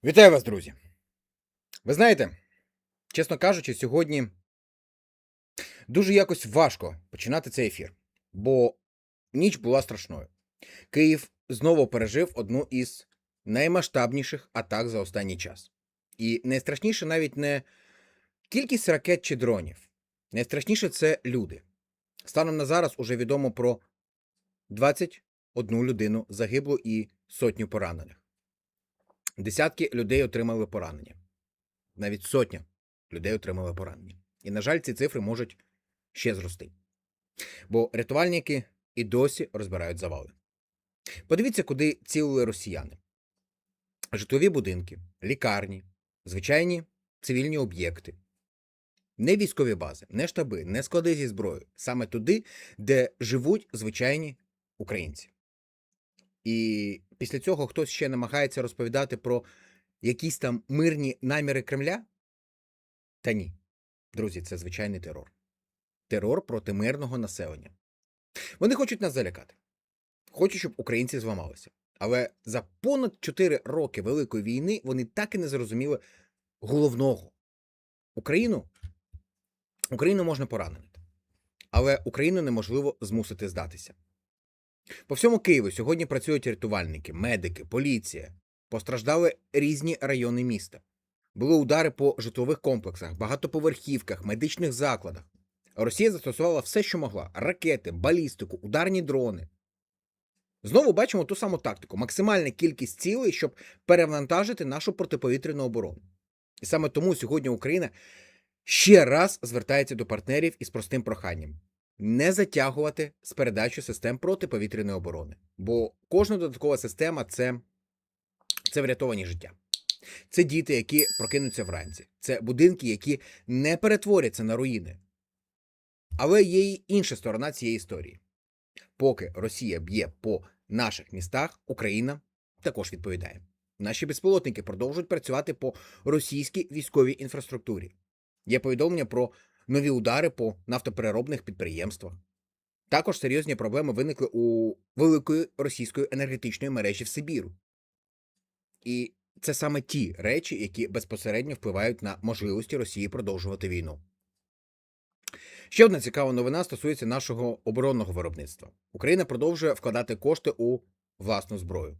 Вітаю вас, друзі! Ви знаєте, чесно кажучи, сьогодні дуже якось важко починати цей ефір, бо ніч була страшною. Київ знову пережив одну із наймасштабніших атак за останній час. І найстрашніше навіть не кількість ракет чи дронів. Найстрашніше – це люди. Станом на зараз уже відомо про 21 людину загиблу і сотню поранених. Десятки людей отримали поранення. Навіть сотня людей отримали поранення. І, на жаль, ці цифри можуть ще зрости. Бо рятувальники і досі розбирають завали. Подивіться, куди цілили росіяни. Житлові будинки, лікарні, звичайні цивільні об'єкти. Не військові бази, не штаби, не склади зі зброєю. Саме туди, де живуть звичайні українці. І після цього хтось ще намагається розповідати про якісь там мирні наміри Кремля? Та ні. Друзі, це звичайний терор. Терор проти мирного населення. Вони хочуть нас залякати. Хочуть, щоб українці зламалися. Але за понад 4 роки Великої війни вони так і не зрозуміли головного. Україну можна поранити. Але Україну неможливо змусити здатися. По всьому Києву сьогодні працюють рятувальники, медики, поліція. Постраждали різні райони міста. Були удари по житлових комплексах, багатоповерхівках, медичних закладах. Росія застосувала все, що могла. Ракети, балістику, ударні дрони. Знову бачимо ту саму тактику. Максимальна кількість цілей, щоб перевантажити нашу протиповітряну оборону. І саме тому сьогодні Україна ще раз звертається до партнерів із простим проханням. Не затягувати з передачі систем протиповітряної оборони. Бо кожна додаткова система – це врятовані життя. Це діти, які прокинуться вранці. Це будинки, які не перетворяться на руїни. Але є й інша сторона цієї історії. Поки Росія б'є по наших містах, Україна також відповідає. Наші безпілотники продовжують працювати по російській військовій інфраструктурі. Є повідомлення про нові удари по нафтопереробних підприємствах. Також серйозні проблеми виникли у великої російської енергетичної мережі в Сибіру. І це саме ті речі, які безпосередньо впливають на можливості Росії продовжувати війну. Ще одна цікава новина стосується нашого оборонного виробництва. Україна продовжує вкладати кошти у власну зброю.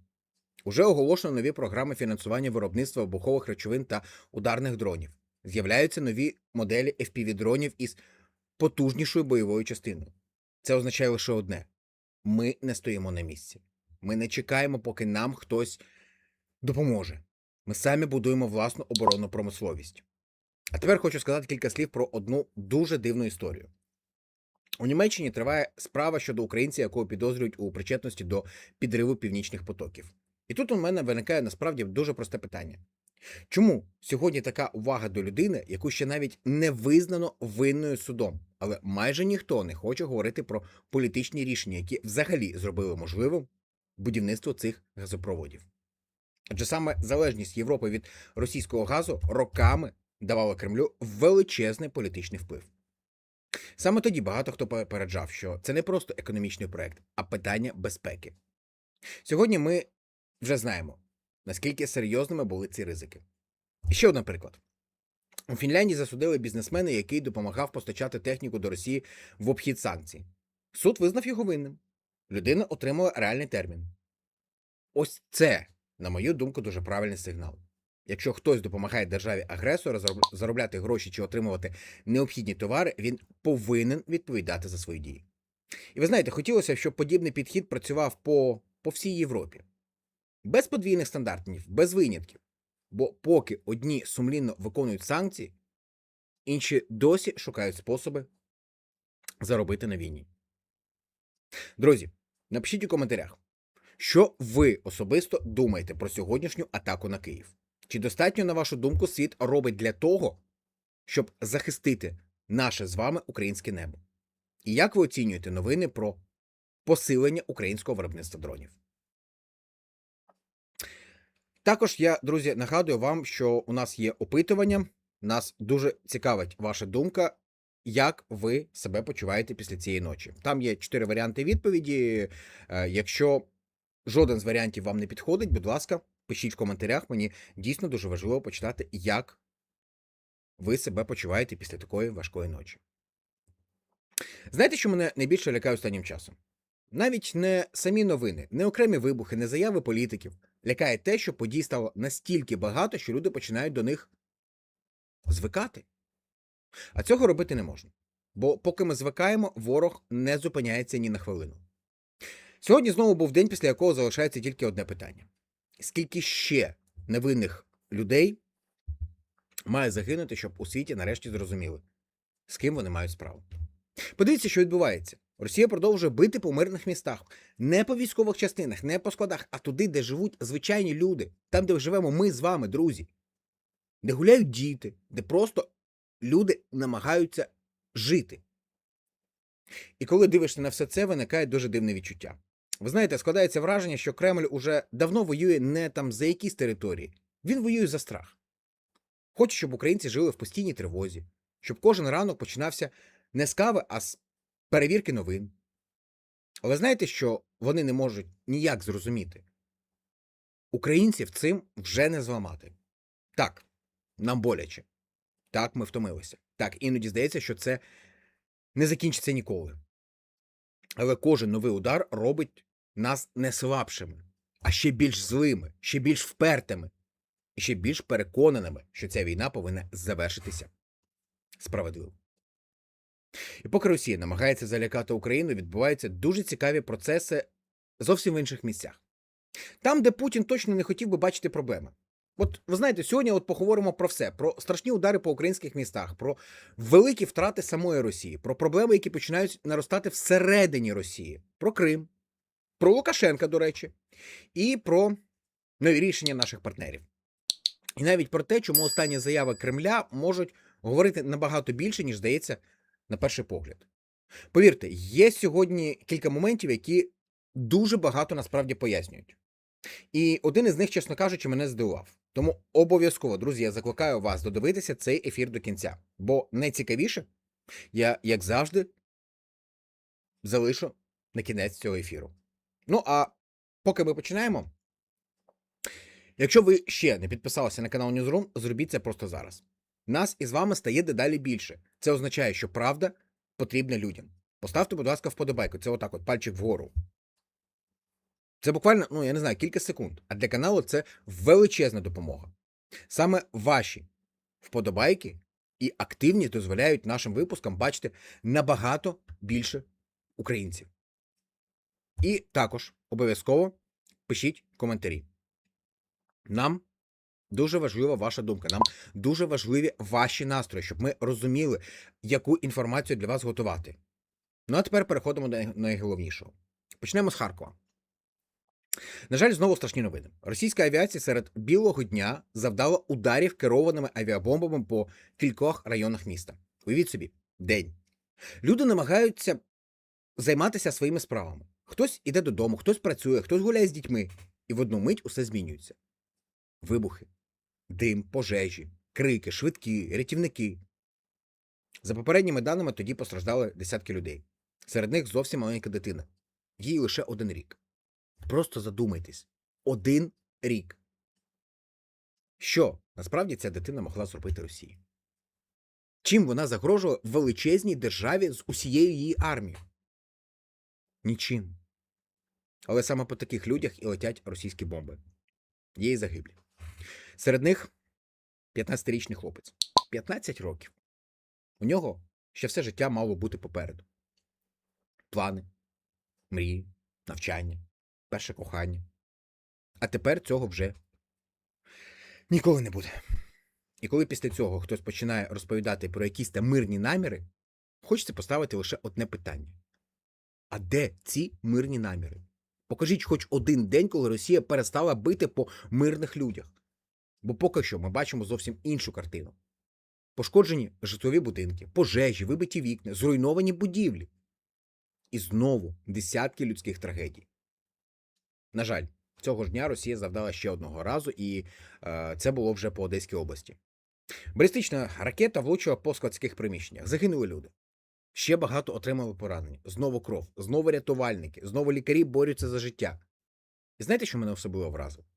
Уже оголошено нові програми фінансування виробництва вибухових речовин та ударних дронів. З'являються нові моделі FPV-дронів із потужнішою бойовою частиною. Це означає лише одне. Ми не стоїмо на місці. Ми не чекаємо, поки нам хтось допоможе. Ми самі будуємо власну оборонну промисловість. А тепер хочу сказати кілька слів про одну дуже дивну історію. У Німеччині триває справа щодо українця, якого підозрюють у причетності до підриву північних потоків. І тут у мене виникає насправді дуже просте питання. Чому сьогодні така увага до людини, яку ще навіть не визнано винною судом, але майже ніхто не хоче говорити про політичні рішення, які взагалі зробили можливим будівництво цих газопроводів? Адже саме залежність Європи від російського газу роками давала Кремлю величезний політичний вплив. Саме тоді багато хто попереджав, що це не просто економічний проект, а питання безпеки. Сьогодні ми вже знаємо, наскільки серйозними були ці ризики. І ще один приклад. У Фінляндії засудили бізнесмена, який допомагав постачати техніку до Росії в обхід санкцій. Суд визнав його винним. Людина отримала реальний термін. Ось це, на мою думку, дуже правильний сигнал. Якщо хтось допомагає державі-агресора заробляти гроші чи отримувати необхідні товари, він повинен відповідати за свої дії. І ви знаєте, хотілося, щоб подібний підхід працював по всій Європі. Без подвійних стандартів, без винятків. Бо поки одні сумлінно виконують санкції, інші досі шукають способи заробити на війні. Друзі, напишіть у коментарях, що ви особисто думаєте про сьогоднішню атаку на Київ? Чи достатньо, на вашу думку, світ робить для того, щоб захистити наше з вами українське небо? І як ви оцінюєте новини про посилення українського виробництва дронів? Також я, друзі, нагадую вам, що у нас є опитування. Нас дуже цікавить ваша думка, як ви себе почуваєте після цієї ночі. Там є 4 варіанти відповіді. Якщо жоден з варіантів вам не підходить, будь ласка, пишіть в коментарях. Мені дійсно дуже важливо почитати, як ви себе почуваєте після такої важкої ночі. Знаєте, що мене найбільше лякає останнім часом? Навіть не самі новини, не окремі вибухи, не заяви політиків. Лякає те, що подій стало настільки багато, що люди починають до них звикати. А цього робити не можна. Бо поки ми звикаємо, ворог не зупиняється ні на хвилину. Сьогодні знову був день, після якого залишається тільки одне питання. Скільки ще невинних людей має загинути, щоб у світі нарешті зрозуміли, з ким вони мають справу? Подивіться, що відбувається. Росія продовжує бити по мирних містах. Не по військових частинах, не по складах, а туди, де живуть звичайні люди. Там, де живемо ми з вами, друзі. Де гуляють діти, де просто люди намагаються жити. І коли дивишся на все це, виникає дуже дивне відчуття. Ви знаєте, складається враження, що Кремль уже давно воює не там за якісь території. Він воює за страх. Хоче, щоб українці жили в постійній тривозі. Щоб кожен ранок починався не з кави, а з перевірки новин. Але знаєте, що вони не можуть ніяк зрозуміти? Українців цим вже не зламати. Так, нам боляче. Так, ми втомилися. Так, іноді здається, що це не закінчиться ніколи. Але кожен новий удар робить нас не слабшими, а ще більш злими, ще більш впертими і ще більш переконаними, що ця війна повинна завершитися справедливо. І поки Росія намагається залякати Україну, відбуваються дуже цікаві процеси зовсім в інших місцях. Там, де Путін точно не хотів би бачити проблеми. От, ви знаєте, сьогодні поговоримо про все. Про страшні удари по українських містах, про великі втрати самої Росії, про проблеми, які починають наростати всередині Росії, про Крим, про Лукашенка, до речі, і про нові рішення наших партнерів. І навіть про те, чому останні заяви Кремля можуть говорити набагато більше, ніж здається на перший погляд. Повірте, є сьогодні кілька моментів, які дуже багато насправді пояснюють. І один із них, чесно кажучи, мене здивував. Тому обов'язково, друзі, я закликаю вас додивитися цей ефір до кінця. Бо найцікавіше я, як завжди, залишу на кінець цього ефіру. Ну, а поки ми починаємо, якщо ви ще не підписалися на канал Newsroom, зробіть це просто зараз. Нас із вами стає дедалі більше. Це означає, що правда потрібна людям. Поставте, будь ласка, вподобайку. Це отак от, пальчик вгору. Це буквально, я не знаю, кілька секунд. А для каналу це величезна допомога. Саме ваші вподобайки і активність дозволяють нашим випускам бачити набагато більше українців. І також обов'язково пишіть коментарі. Нам дуже важлива ваша думка, нам дуже важливі ваші настрої, щоб ми розуміли, яку інформацію для вас готувати. Ну а тепер переходимо до найголовнішого. Почнемо з Харкова. На жаль, знову страшні новини. Російська авіація серед білого дня завдала ударів керованими авіабомбами по кількох районах міста. Уявіть собі, день. Люди намагаються займатися своїми справами. Хтось іде додому, хтось працює, хтось гуляє з дітьми. І в одну мить усе змінюється. Вибухи, дим, пожежі, крики, швидкі, рятівники. За попередніми даними, тоді постраждали десятки людей. Серед них зовсім маленька дитина. Їй лише 1 рік. Просто задумайтесь. 1 рік. Що насправді ця дитина могла зробити Росії? Чим вона загрожувала величезній державі з усією її армією? Нічим. Але саме по таких людях і летять російські бомби. Є і загиблі. Серед них 15-річний хлопець. 15 років. У нього ще все життя мало бути попереду. Плани, мрії, навчання, перше кохання. А тепер цього вже ніколи не буде. І коли після цього хтось починає розповідати про якісь там мирні наміри, хочеться поставити лише одне питання. А де ці мирні наміри? Покажіть хоч один день, коли Росія перестала бити по мирних людях. Бо поки що ми бачимо зовсім іншу картину. Пошкоджені житлові будинки, пожежі, вибиті вікна, зруйновані будівлі. І знову десятки людських трагедій. На жаль, цього ж дня Росія завдала ще одного разу, і це було вже по Одеській області. Балістична ракета влучила по складських приміщеннях. Загинули люди. Ще багато отримали поранення. Знову кров, знову рятувальники, знову лікарі борються за життя. І знаєте, що мене особливо вразило?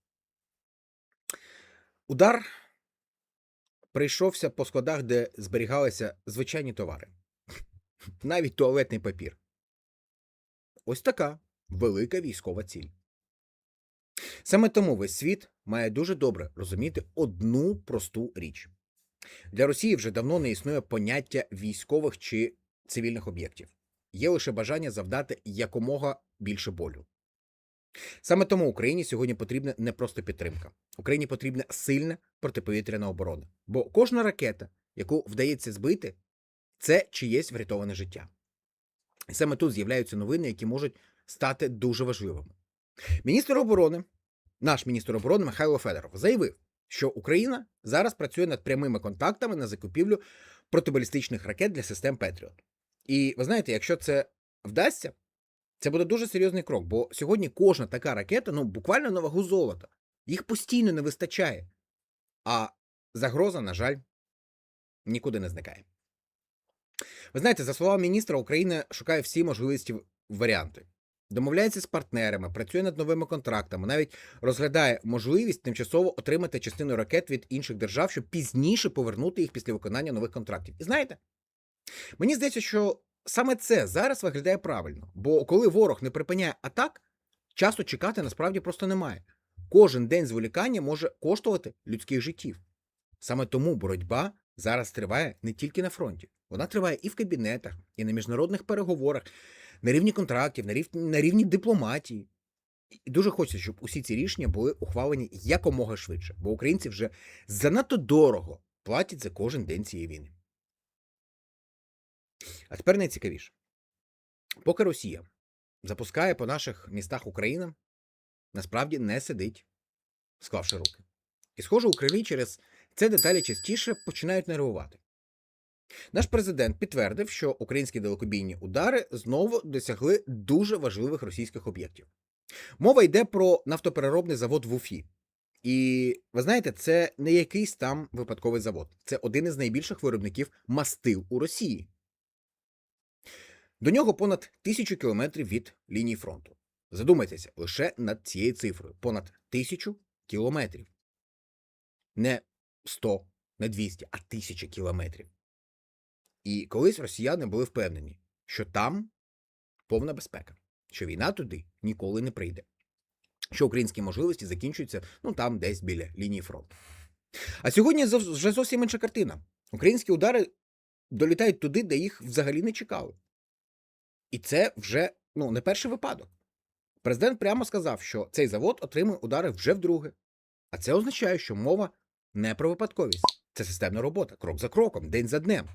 Удар прийшовся по складах, де зберігалися звичайні товари. Навіть туалетний папір. Ось така велика військова ціль. Саме тому весь світ має дуже добре розуміти одну просту річ. Для Росії вже давно не існує поняття військових чи цивільних об'єктів. Є лише бажання завдати якомога більше болю. Саме тому Україні сьогодні потрібна не просто підтримка. Україні потрібна сильна протиповітряна оборона. Бо кожна ракета, яку вдається збити, це чиєсь врятоване життя. І саме тут з'являються новини, які можуть стати дуже важливими. Наш міністр оборони Михайло Федоров заявив, що Україна зараз працює над прямими контактами на закупівлю протибалістичних ракет для систем Петріот. І ви знаєте, якщо це вдасться, це буде дуже серйозний крок, бо сьогодні кожна така ракета, буквально на вагу золота. Їх постійно не вистачає. А загроза, на жаль, нікуди не зникає. Ви знаєте, за словами міністра, Україна шукає всі можливості варіанти. Домовляється з партнерами, працює над новими контрактами, навіть розглядає можливість тимчасово отримати частину ракет від інших держав, щоб пізніше повернути їх після виконання нових контрактів. І знаєте, мені здається, що саме це зараз виглядає правильно, бо коли ворог не припиняє атак, часу чекати насправді просто немає. Кожен день зволікання може коштувати людських життів. Саме тому боротьба зараз триває не тільки на фронті. Вона триває і в кабінетах, і на міжнародних переговорах, на рівні контрактів, на рівні дипломатії. І дуже хочеться, щоб усі ці рішення були ухвалені якомога швидше, бо українці вже занадто дорого платять за кожен день цієї війни. А тепер найцікавіше. Поки Росія запускає по наших містах України, насправді не сидить, склавши руки. І, схоже, у Кремлі через це деталі частіше починають нервувати. Наш президент підтвердив, що українські далекобійні удари знову досягли дуже важливих російських об'єктів. Мова йде про нафтопереробний завод в Уфі. І, ви знаєте, це не якийсь там випадковий завод. Це один із найбільших виробників мастил у Росії. До нього понад 1000 кілометрів від лінії фронту. Задумайтеся лише над цією цифрою. Понад 1000 кілометрів. Не 100, не 200, а 1000 кілометрів. І колись росіяни були впевнені, що там повна безпека, що війна туди ніколи не прийде, що українські можливості закінчуються, там десь біля лінії фронту. А сьогодні вже зовсім інша картина. Українські удари долітають туди, де їх взагалі не чекали. І це вже, не перший випадок. Президент прямо сказав, що цей завод отримує удари вже вдруге. А це означає, що мова не про випадковість. Це системна робота, крок за кроком, день за днем.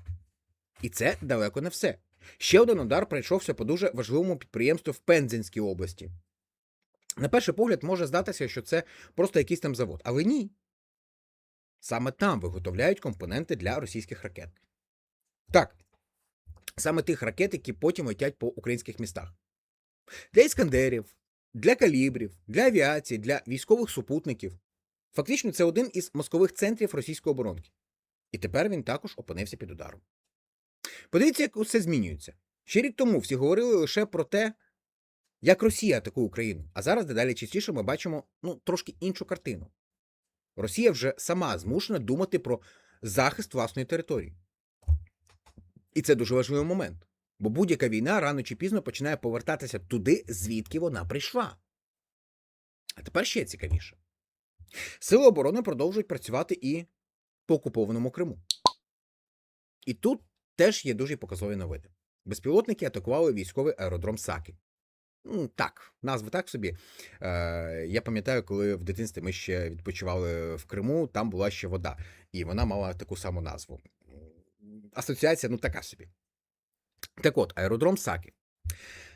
І це далеко не все. Ще один удар прийшовся по дуже важливому підприємству в Пензенській області. На перший погляд може здатися, що це просто якийсь там завод. Але ні. Саме там виготовляють компоненти для російських ракет. Так, саме тих ракет, які потім летять по українських містах. Для іскандерів, для калібрів, для авіації, для військових супутників. Фактично, це один із мозкових центрів російської оборонки. І тепер він також опинився під ударом. Подивіться, як усе змінюється. Ще рік тому всі говорили лише про те, як Росія атакує Україну. А зараз дедалі частіше ми бачимо трошки іншу картину. Росія вже сама змушена думати про захист власної території. І це дуже важливий момент. Бо будь-яка війна рано чи пізно починає повертатися туди, звідки вона прийшла. А тепер ще цікавіше. Сили оборони продовжують працювати і по окупованому Криму. І тут теж є дуже показові новини. Безпілотники атакували військовий аеродром Саки. Так, назва так собі. Я пам'ятаю, коли в дитинстві ми ще відпочивали в Криму, там була ще вода. І вона мала таку саму назву. Асоціація, така собі. Так от, аеродром Саки.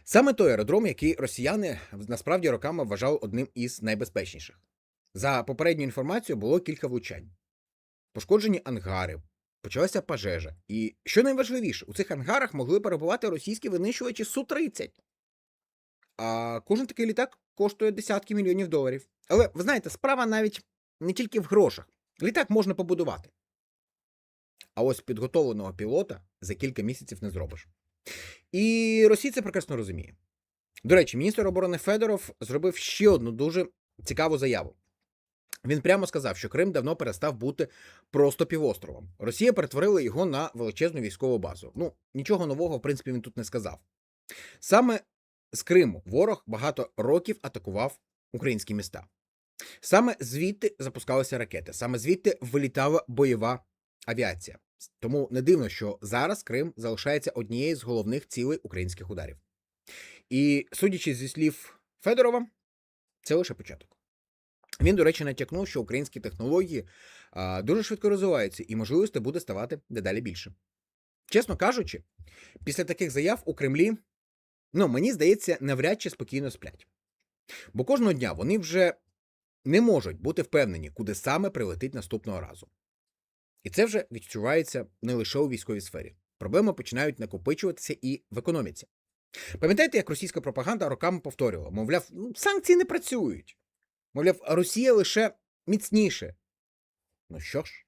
Саме той аеродром, який росіяни насправді роками вважали одним із найбезпечніших. За попередньою інформацією, було кілька влучань. Пошкоджені ангари, почалася пожежа. І, що найважливіше, у цих ангарах могли перебувати російські винищувачі Су-30. А кожен такий літак коштує десятки мільйонів доларів. Але, ви знаєте, справа навіть не тільки в грошах. Літак можна побудувати. А ось підготовленого пілота за кілька місяців не зробиш. І Росія це прекрасно розуміє. До речі, міністр оборони Федоров зробив ще одну дуже цікаву заяву. Він прямо сказав, що Крим давно перестав бути просто півостровом. Росія перетворила його на величезну військову базу. Нічого нового, в принципі, він тут не сказав. Саме з Криму ворог багато років атакував українські міста. Саме звідти запускалися ракети, саме звідти вилітала бойова авіація. Тому не дивно, що зараз Крим залишається однією з головних цілей українських ударів. І, судячи зі слів Федорова, це лише початок. Він, до речі, натякнув, що українські технології дуже швидко розвиваються і можливостей буде ставати дедалі більше. Чесно кажучи, після таких заяв у Кремлі, мені здається, навряд чи спокійно сплять. Бо кожного дня вони вже не можуть бути впевнені, куди саме прилетить наступного разу. І це вже відчувається не лише у військовій сфері. Проблеми починають накопичуватися і в економіці. Пам'ятаєте, як російська пропаганда роками повторювала? Мовляв, санкції не працюють. Мовляв, Росія лише міцніше. Що ж,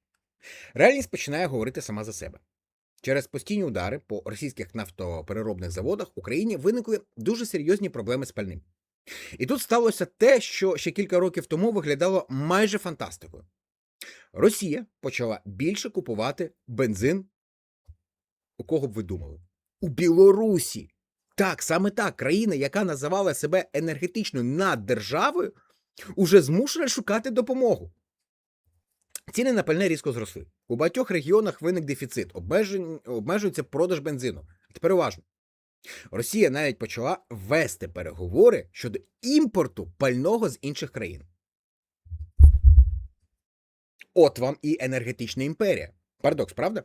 реальність починає говорити сама за себе. Через постійні удари по російських нафтопереробних заводах в Україні виникли дуже серйозні проблеми з пальним. І тут сталося те, що ще кілька років тому виглядало майже фантастикою. Росія почала більше купувати бензин, у кого б ви думали? У Білорусі. Так, саме так, країна, яка називала себе енергетичною наддержавою, уже змушена шукати допомогу. Ціни на пальне різко зросли. У багатьох регіонах виник дефіцит, обмежується продаж бензину. Тепер уважно. Росія навіть почала вести переговори щодо імпорту пального з інших країн. От вам і енергетична імперія. Парадокс, правда?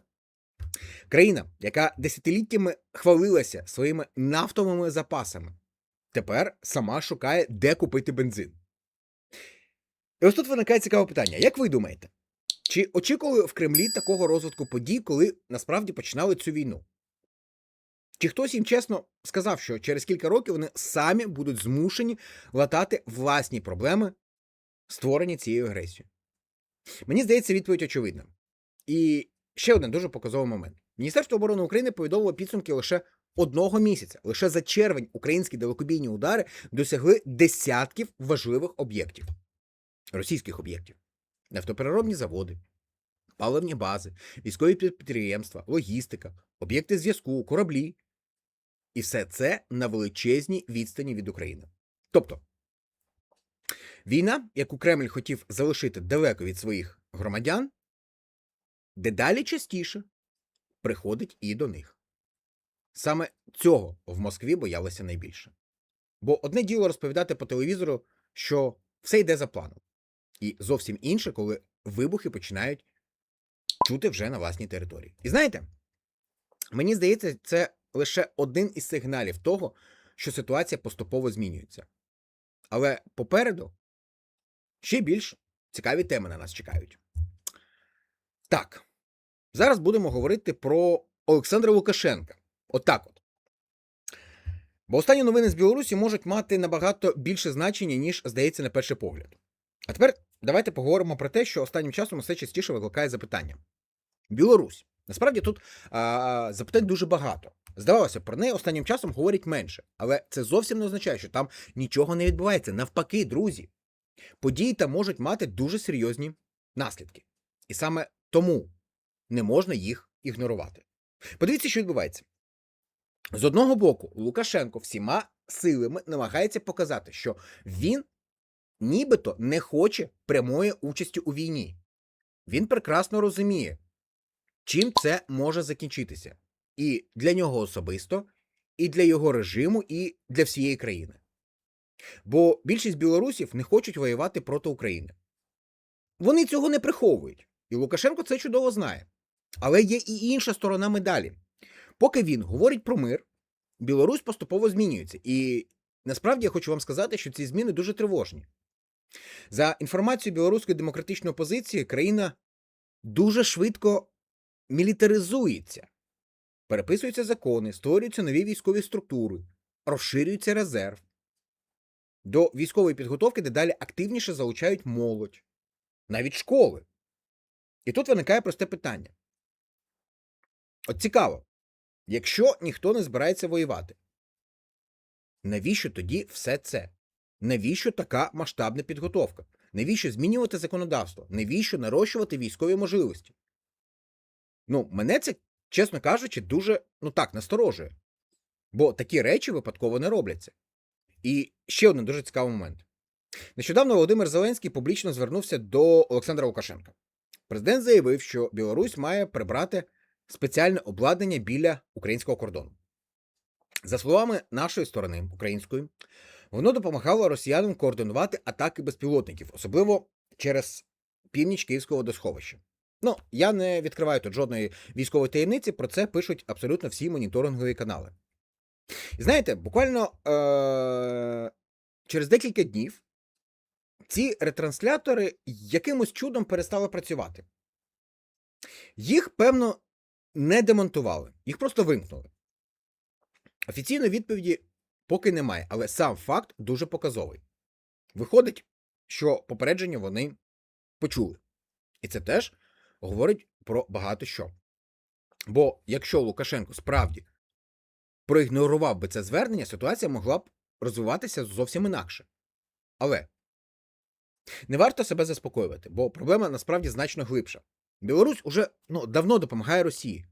Країна, яка десятиліттями хвалилася своїми нафтовими запасами, тепер сама шукає, де купити бензин. І ось тут виникає цікаве питання. Як ви думаєте, чи очікували в Кремлі такого розвитку подій, коли насправді починали цю війну? Чи хтось їм чесно сказав, що через кілька років вони самі будуть змушені латати власні проблеми, створені цією агресією? Мені здається, відповідь очевидна. І ще один дуже показовий момент. Міністерство оборони України повідомило підсумки лише одного місяця. Лише за червень українські далекобійні удари досягли десятків важливих об'єктів. Російських об'єктів. Нафтопереробні заводи, паливні бази, військові підприємства, логістика, об'єкти зв'язку, кораблі. І все це на величезній відстані від України. Тобто, війна, яку Кремль хотів залишити далеко від своїх громадян, дедалі частіше приходить і до них. Саме цього в Москві боялися найбільше. Бо одне діло розповідати по телевізору, що все йде за планом. І зовсім інше, коли вибухи починають чути вже на власній території. І знаєте, мені здається, це лише один із сигналів того, що ситуація поступово змінюється. Але попереду ще більш цікаві теми на нас чекають. Так, зараз будемо говорити про Олександра Лукашенка. Отак от. Бо останні новини з Білорусі можуть мати набагато більше значення, ніж здається на перший погляд. А тепер давайте поговоримо про те, що останнім часом все частіше викликає запитання. Білорусь. Насправді тут запитань дуже багато. Здавалося, про неї останнім часом говорять менше. Але це зовсім не означає, що там нічого не відбувається. Навпаки, друзі, події там можуть мати дуже серйозні наслідки. І саме тому не можна їх ігнорувати. Подивіться, що відбувається. З одного боку, Лукашенко всіма силами намагається показати, що він нібито не хоче прямої участі у війні. Він прекрасно розуміє, чим це може закінчитися. І для нього особисто, і для його режиму, і для всієї країни. Бо більшість білорусів не хочуть воювати проти України. Вони цього не приховують. І Лукашенко це чудово знає. Але є і інша сторона медалі. Поки він говорить про мир, Білорусь поступово змінюється. І насправді я хочу вам сказати, що ці зміни дуже тривожні. За інформацією білоруської демократичної опозиції, країна дуже швидко мілітаризується. Переписуються закони, створюються нові військові структури, розширюється резерв. До військової підготовки дедалі активніше залучають молодь, навіть школи. І тут виникає просте питання. От цікаво, якщо ніхто не збирається воювати, навіщо тоді все це? Навіщо така масштабна підготовка? Навіщо змінювати законодавство? Навіщо нарощувати військові можливості? Мене це, чесно кажучи, дуже, насторожує. Бо такі речі випадково не робляться. І ще один дуже цікавий момент. Нещодавно Володимир Зеленський публічно звернувся до Олександра Лукашенка. Президент заявив, що Білорусь має прибрати спеціальне обладнання біля українського кордону. За словами нашої сторони, української, воно допомагало росіянам координувати атаки безпілотників, особливо через північ Київського водосховища. Я не відкриваю тут жодної військової таємниці, про це пишуть абсолютно всі моніторингові канали. І знаєте, буквально через декілька днів ці ретранслятори якимось чудом перестали працювати. Їх, певно, не демонтували, їх просто вимкнули. Офіційної відповіді поки немає, але сам факт дуже показовий. Виходить, що попередження вони почули. І це теж говорить про багато що. Бо якщо Лукашенко справді проігнорував би це звернення, ситуація могла б розвиватися зовсім інакше. Але не варто себе заспокоювати, бо проблема насправді значно глибша. Білорусь уже давно допомагає Росії.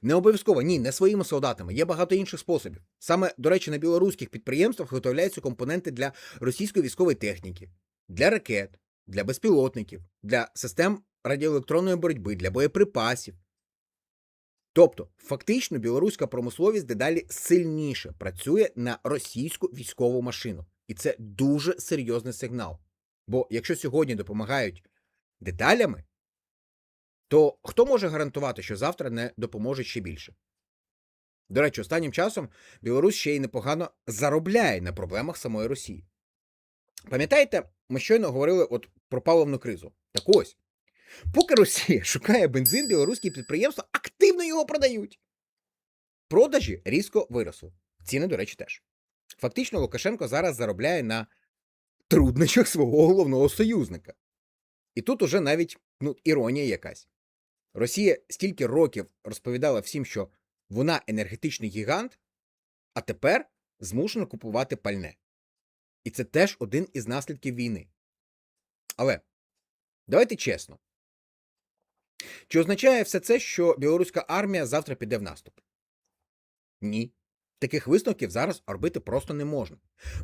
Не обов'язково, не своїми солдатами, є багато інших способів. Саме, до речі, на білоруських підприємствах виготовляються компоненти для російської військової техніки, для ракет, для безпілотників, для систем радіоелектронної боротьби, для боєприпасів. Тобто, фактично, білоруська промисловість дедалі сильніше працює на російську військову машину. І це дуже серйозний сигнал. Бо якщо сьогодні допомагають деталями, то хто може гарантувати, що завтра не допоможе ще більше? До речі, останнім часом Білорусь ще й непогано заробляє на проблемах самої Росії. Пам'ятаєте, ми щойно говорили про паливну кризу. Так ось, поки Росія шукає бензин, білоруські підприємства активно його продають. Продажі різко виросли. Ціни, до речі, теж. Фактично, Лукашенко зараз заробляє на труднощах свого головного союзника. І тут уже навіть, іронія якась. Росія стільки років розповідала всім, що вона енергетичний гігант, а тепер змушена купувати пальне. І це теж один із наслідків війни. Але давайте чесно. Чи означає все це, що білоруська армія завтра піде в наступ? Ні. Таких висновків зараз робити просто не можна.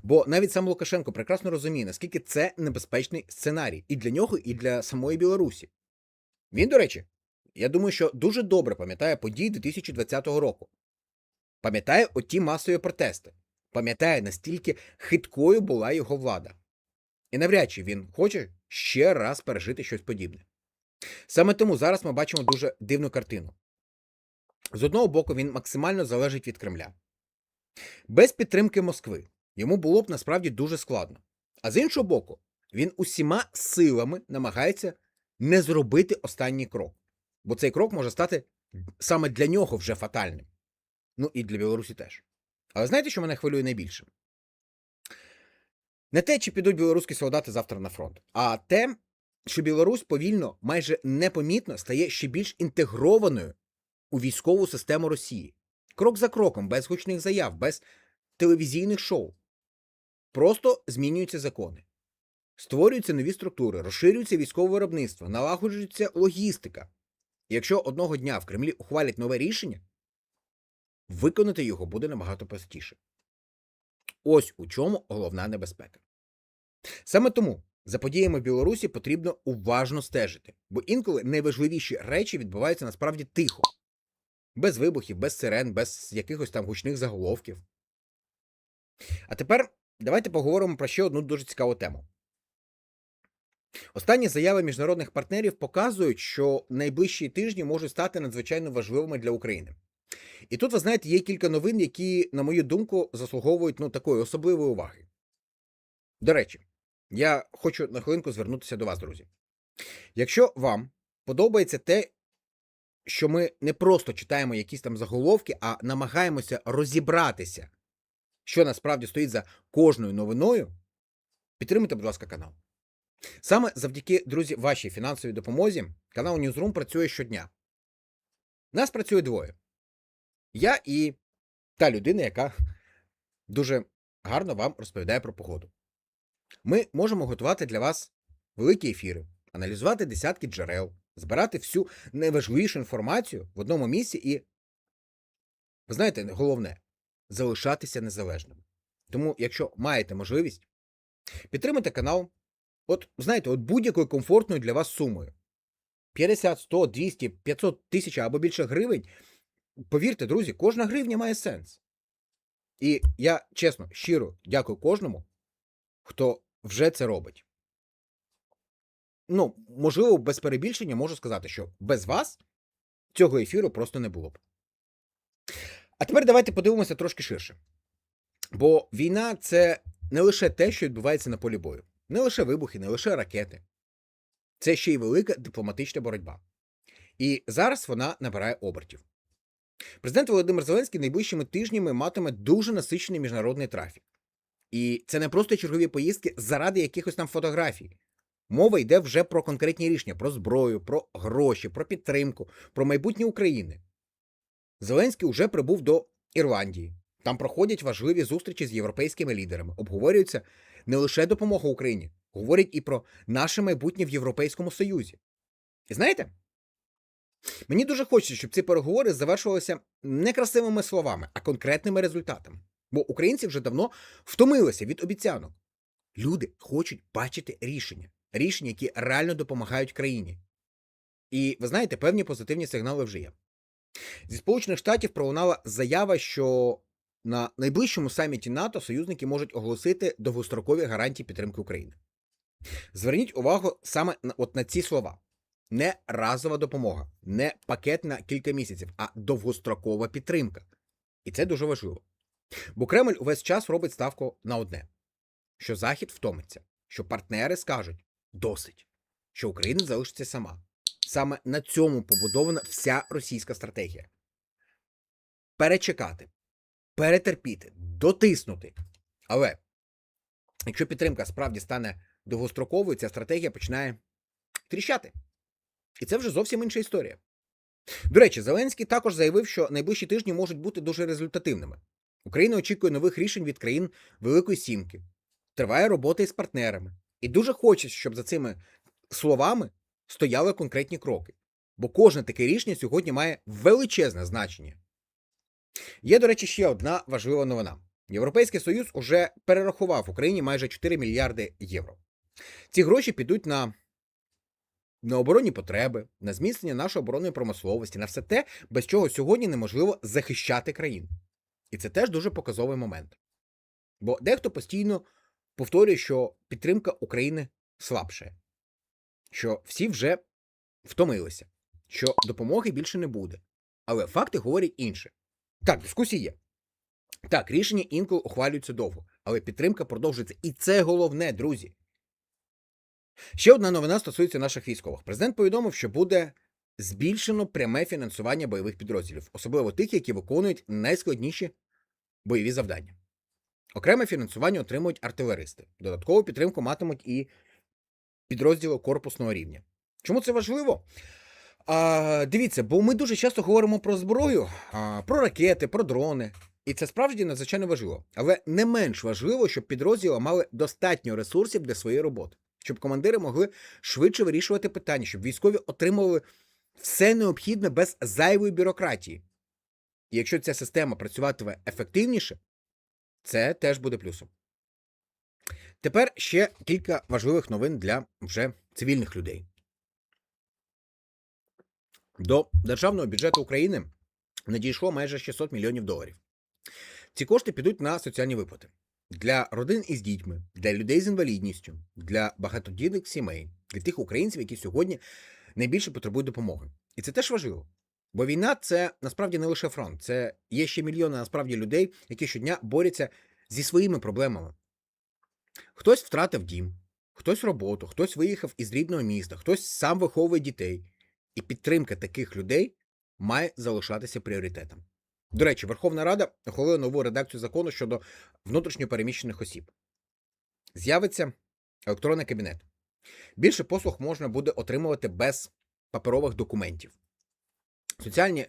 Бо навіть сам Лукашенко прекрасно розуміє, наскільки це небезпечний сценарій і для нього, і для самої Білорусі. Він, до речі, я думаю, що дуже добре пам'ятає події 2020 року. Пам'ятає оті масові протести. Пам'ятає, настільки хиткою була його влада. І навряд чи він хоче ще раз пережити щось подібне. Саме тому зараз ми бачимо дуже дивну картину. З одного боку, він максимально залежить від Кремля. Без підтримки Москви йому було б насправді дуже складно. А з іншого боку, він усіма силами намагається не зробити останній крок. Бо цей крок може стати саме для нього вже фатальним. Ну і для Білорусі теж. Але знаєте, що мене хвилює найбільше? Не те, чи підуть білоруські солдати завтра на фронт, а те, що Білорусь повільно, майже непомітно стає ще більш інтегрованою у військову систему Росії. Крок за кроком, без гучних заяв, без телевізійних шоу. Просто змінюються закони. Створюються нові структури, розширюється військове виробництво, налагоджується логістика. І якщо одного дня в Кремлі ухвалять нове рішення, виконати його буде набагато простіше. Ось у чому головна небезпека. Саме тому за подіями в Білорусі потрібно уважно стежити, бо інколи найважливіші речі відбуваються насправді тихо. Без вибухів, без сирен, без якихось там гучних заголовків. А тепер давайте поговоримо про ще одну дуже цікаву тему. Останні заяви міжнародних партнерів показують, що найближчі тижні можуть стати надзвичайно важливими для України. І тут, ви знаєте, є кілька новин, які, на мою думку, заслуговують такої особливої уваги. До речі, я хочу на хвилинку звернутися до вас, друзі. Якщо вам подобається те, що ми не просто читаємо якісь там заголовки, а намагаємося розібратися, що насправді стоїть за кожною новиною, підтримуйте, будь ласка, канал. Саме завдяки, друзі, вашій фінансовій допомозі канал Newsroom працює щодня. Нас працює двоє. Я і та людина, яка дуже гарно вам розповідає про погоду. Ми можемо готувати для вас великі ефіри, аналізувати десятки джерел, збирати всю найважливішу інформацію в одному місці і, ви знаєте, головне – залишатися незалежним. Тому, якщо маєте можливість, підтримайте канал, от будь-якою комфортною для вас сумою. 50, 100, 200, 500 тисяч або більше гривень. Повірте, друзі, кожна гривня має сенс. І я, чесно, щиро дякую кожному, хто вже це робить. Можливо, без перебільшення можу сказати, що без вас цього ефіру просто не було б. А тепер давайте подивимося трошки ширше. Бо війна – це не лише те, що відбувається на полі бою. Не лише вибухи, не лише ракети. Це ще й велика дипломатична боротьба. І зараз вона набирає обертів. Президент Володимир Зеленський найближчими тижнями матиме дуже насичений міжнародний трафік. І це не просто чергові поїздки заради якихось там фотографій. Мова йде вже про конкретні рішення, про зброю, про гроші, про підтримку, про майбутнє України. Зеленський уже прибув до Ірландії. Там проходять важливі зустрічі з європейськими лідерами. Обговорюється не лише допомога Україні, говорять і про наше майбутнє в Європейському Союзі. І знаєте, мені дуже хочеться, щоб ці переговори завершувалися не красивими словами, а конкретними результатами. Бо українці вже давно втомилися від обіцянок. Люди хочуть бачити рішення. Рішення, які реально допомагають країні. І, ви знаєте, певні позитивні сигнали вже є. Зі Сполучених Штатів пролунала заява, що на найближчому саміті НАТО союзники можуть оголосити довгострокові гарантії підтримки України. Зверніть увагу саме на ці слова. Не разова допомога, не пакет на кілька місяців, а довгострокова підтримка. І це дуже важливо. Бо Кремль увесь час робить ставку на одне. Що Захід втомиться, що партнери скажуть «досить», що Україна залишиться сама. Саме на цьому побудована вся російська стратегія. Перечекати, перетерпіти, дотиснути. Але якщо підтримка справді стане довгостроковою, ця стратегія починає тріщати. І це вже зовсім інша історія. До речі, Зеленський також заявив, що найближчі тижні можуть бути дуже результативними. Україна очікує нових рішень від країн Великої Сімки. Триває робота із партнерами. І дуже хочеться, щоб за цими словами стояли конкретні кроки. Бо кожне таке рішення сьогодні має величезне значення. Є, до речі, ще одна важлива новина. Європейський Союз уже перерахував Україні майже 4 мільярди євро. Ці гроші підуть на оборонні потреби, на зміцнення нашої оборонної промисловості, на все те, без чого сьогодні неможливо захищати країну. І це теж дуже показовий момент. Бо дехто постійно повторює, що підтримка України слабшає, що всі вже втомилися, що допомоги більше не буде. Але факти говорять інше. Так, дискусії є. Так, рішення інколи ухвалюються довго. але підтримка продовжується. І це головне, друзі. Ще одна новина стосується наших військових. Президент повідомив, що буде збільшено пряме фінансування бойових підрозділів, особливо тих, які виконують найскладніші бойові завдання. Окреме фінансування отримують артилеристи. Додаткову підтримку матимуть і підрозділи корпусного рівня. Чому це важливо? Дивіться, бо ми дуже часто говоримо про зброю, про ракети, про дрони. І це справді надзвичайно важливо. Але не менш важливо, щоб підрозділи мали достатньо ресурсів для своєї роботи. Щоб командири могли швидше вирішувати питання, щоб військові отримували все необхідне без зайвої бюрократії. І якщо ця система працюватиме ефективніше, це теж буде плюсом. Тепер ще кілька важливих новин для вже цивільних людей. До Державного бюджету України надійшло майже 600 мільйонів доларів. Ці кошти підуть на соціальні виплати. Для родин із дітьми, для людей з інвалідністю, для багатодітних сімей, для тих українців, які сьогодні найбільше потребують допомоги. І це теж важливо. Бо війна – це насправді не лише фронт. Це є ще мільйони насправді людей, які щодня борються зі своїми проблемами. Хтось втратив дім, хтось роботу, хтось виїхав із рідного міста, хтось сам виховує дітей. І підтримка таких людей має залишатися пріоритетом. До речі, Верховна Рада ухвалила нову редакцію закону щодо внутрішньо переміщених осіб. З'явиться електронний кабінет. Більше послуг можна буде отримувати без паперових документів. Соціальні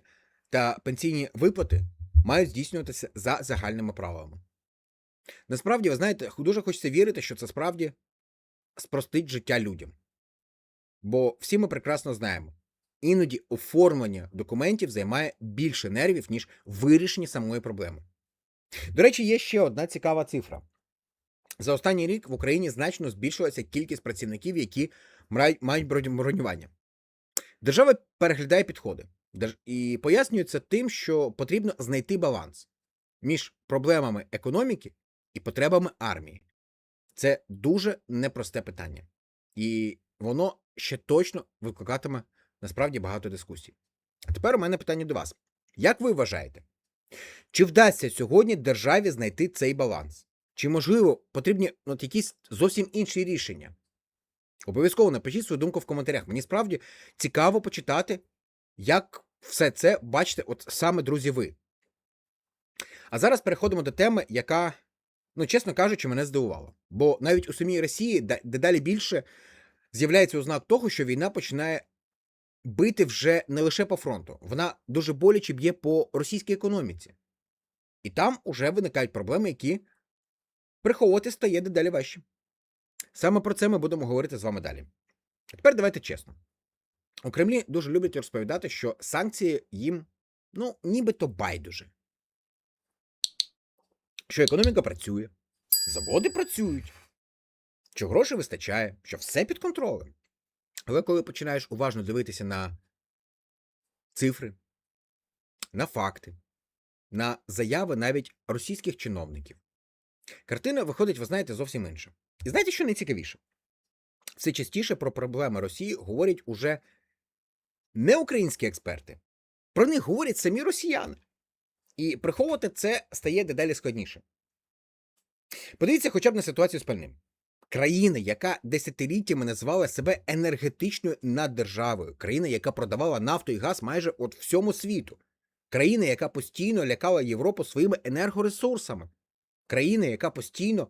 та пенсійні виплати мають здійснюватися за загальними правилами. Насправді, ви знаєте, дуже хочеться вірити, що це справді спростить життя людям. Бо всі ми прекрасно знаємо, іноді оформлення документів займає більше нервів, ніж вирішення самої проблеми. До речі, є ще одна цікава цифра. За останній рік в Україні значно збільшилася кількість працівників, які мають бронювання. Держава переглядає підходи і пояснює це тим, що потрібно знайти баланс між проблемами економіки і потребами армії. Це дуже непросте питання. І воно ще точно викликатиме насправді багато дискусій. А тепер у мене питання до вас. Як ви вважаєте, чи вдасться сьогодні державі знайти цей баланс? Чи, можливо, потрібні якісь зовсім інші рішення? Обов'язково напишіть свою думку в коментарях. Мені справді цікаво почитати, як все це бачите саме, друзі, ви. А зараз переходимо до теми, яка, чесно кажучи, мене здивувала. Бо навіть у самій Росії дедалі більше з'являється ознак того, що війна починає бити вже не лише по фронту. Вона дуже боляче б'є по російській економіці. І там уже виникають проблеми, які приховувати стає дедалі важче. Саме про це ми будемо говорити з вами далі. А тепер давайте чесно. У Кремлі дуже люблять розповідати, що санкції їм, нібито байдуже. Що економіка працює, заводи працюють, що грошей вистачає, що все під контролем. Але коли починаєш уважно дивитися на цифри, на факти, на заяви навіть російських чиновників, картина виходить, ви знаєте, зовсім інша. І знаєте, що найцікавіше? Все частіше про проблеми Росії говорять уже не українські експерти. Про них говорять самі росіяни. І приховувати це стає дедалі складніше. Подивіться хоча б на ситуацію з пальним. Країна, яка десятиліттями називала себе енергетичною наддержавою. Країна, яка продавала нафту і газ майже всьому світу. Країна, яка постійно лякала Європу своїми енергоресурсами. Країна, яка постійно,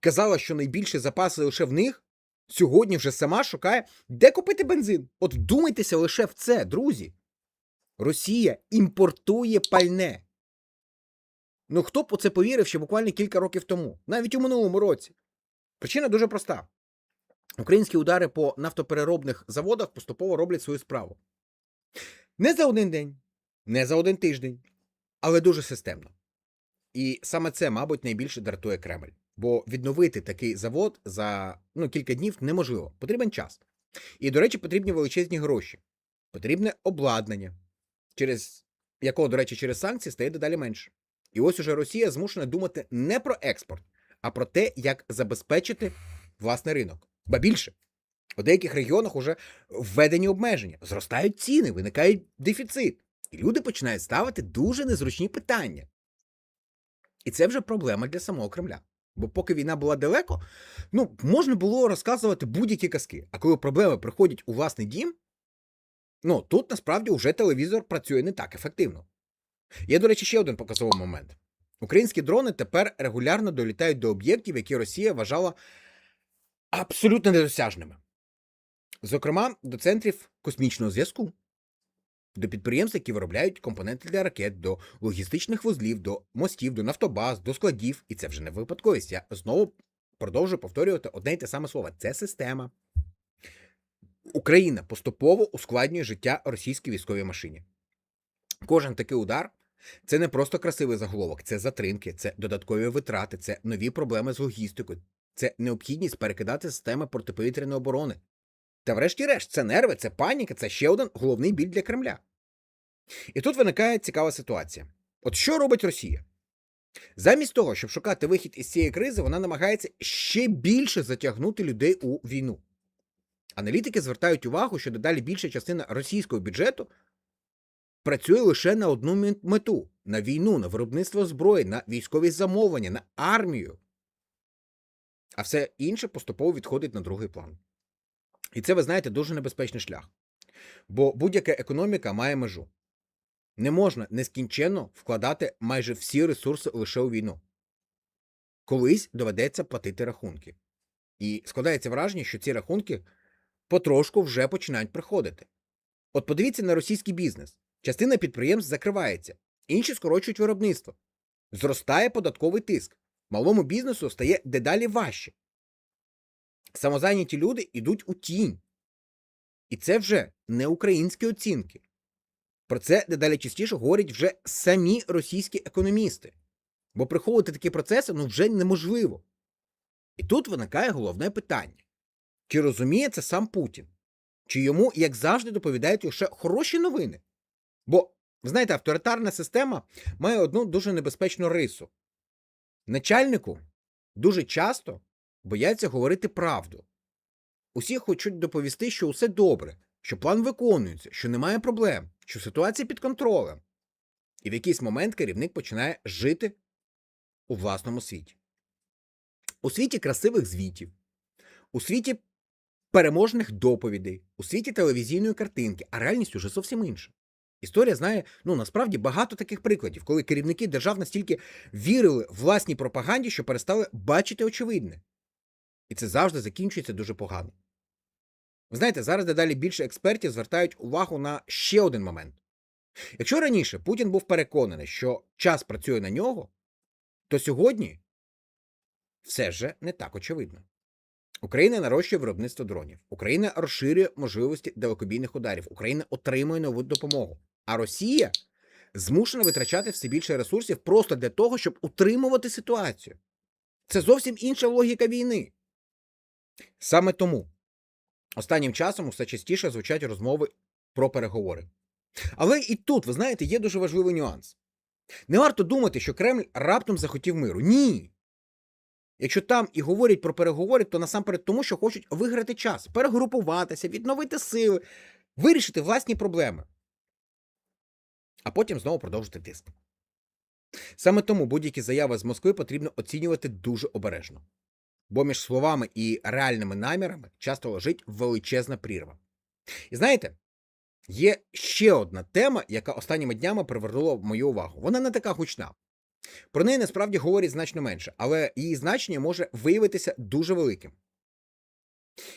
казала, що найбільші запаси лише в них, сьогодні вже сама шукає, де купити бензин. От вдумайтеся лише в це, друзі. Росія імпортує пальне. Хто б у це повірив ще буквально кілька років тому, навіть у минулому році? Причина дуже проста. Українські удари по нафтопереробних заводах поступово роблять свою справу. Не за один день, не за один тиждень, але дуже системно. І саме це, мабуть, найбільше дратує Кремль. Бо відновити такий завод за кілька днів неможливо. Потрібен час. І, до речі, потрібні величезні гроші. Потрібне обладнання, якого, до речі, через санкції стає дедалі менше. І ось уже Росія змушена думати не про експорт, а про те, як забезпечити власний ринок. Ба більше, у деяких регіонах уже введені обмеження, зростають ціни, виникає дефіцит. І люди починають ставити дуже незручні питання. І це вже проблема для самого Кремля. Бо поки війна була далеко, можна було розказувати будь-які казки. А коли проблеми приходять у власний дім, тут насправді вже телевізор працює не так ефективно. Є, до речі, ще один показовий момент. Українські дрони тепер регулярно долітають до об'єктів, які Росія вважала абсолютно недосяжними. Зокрема, до центрів космічного зв'язку, до підприємств, які виробляють компоненти для ракет, до логістичних вузлів, до мостів, до нафтобаз, до складів. І це вже не випадковість. Я знову продовжую повторювати одне й те саме слово. Це система. Україна поступово ускладнює життя російській військовій машині. Кожен такий удар – це не просто красивий заголовок, це затримки, це додаткові витрати, це нові проблеми з логістикою, це необхідність перекидати системи протиповітряної оборони. Та врешті-решт, це нерви, це паніка, це ще один головний біль для Кремля. І тут виникає цікава ситуація. От що робить Росія? Замість того, щоб шукати вихід із цієї кризи, вона намагається ще більше затягнути людей у війну. Аналітики звертають увагу, що дедалі більша частина російського бюджету працює лише на одну мету – на війну, на виробництво зброї, на військові замовлення, на армію. А все інше поступово відходить на другий план. І це, ви знаєте, дуже небезпечний шлях. Бо будь-яка економіка має межу. Не можна нескінченно вкладати майже всі ресурси лише у війну. Колись доведеться платити рахунки. І складається враження, що ці рахунки потрошку вже починають приходити. От подивіться на російський бізнес. Частина підприємств закривається, інші скорочують виробництво. Зростає податковий тиск. Малому бізнесу стає дедалі важче. Самозайняті люди йдуть у тінь. І це вже не українські оцінки. Про це дедалі частіше говорять вже самі російські економісти. Бо приховувати такі процеси вже неможливо. І тут виникає головне питання. Чи розуміє це сам Путін? Чи йому, як завжди, доповідають лише хороші новини? Бо, ви знаєте, авторитарна система має одну дуже небезпечну рису. Начальнику дуже часто бояться говорити правду. Усі хочуть доповісти, що усе добре, що план виконується, що немає проблем, що ситуація під контролем. І в якийсь момент керівник починає жити у власному світі. У світі красивих звітів, у світі переможних доповідей, у світі телевізійної картинки, а реальність уже зовсім інша. Історія знає, насправді, багато таких прикладів, коли керівники держав настільки вірили власній пропаганді, що перестали бачити очевидне. І це завжди закінчується дуже погано. Ви знаєте, зараз дедалі більше експертів звертають увагу на ще один момент. Якщо раніше Путін був переконаний, що час працює на нього, то сьогодні все ж не так очевидно. Україна нарощує виробництво дронів. Україна розширює можливості далекобійних ударів. Україна отримує нову допомогу. А Росія змушена витрачати все більше ресурсів просто для того, щоб утримувати ситуацію. Це зовсім інша логіка війни. Саме тому останнім часом усе частіше звучать розмови про переговори. Але і тут, ви знаєте, є дуже важливий нюанс. Не варто думати, що Кремль раптом захотів миру. Ні! Якщо там і говорять про переговори, то насамперед тому, що хочуть виграти час, перегрупуватися, відновити сили, вирішити власні проблеми. А потім знову продовжити тиск. Саме тому будь-які заяви з Москви потрібно оцінювати дуже обережно. Бо між словами і реальними намірами часто лежить величезна прірва. І знаєте, є ще одна тема, яка останніми днями привернула мою увагу. Вона не така гучна. Про неї насправді говорять значно менше, але її значення може виявитися дуже великим.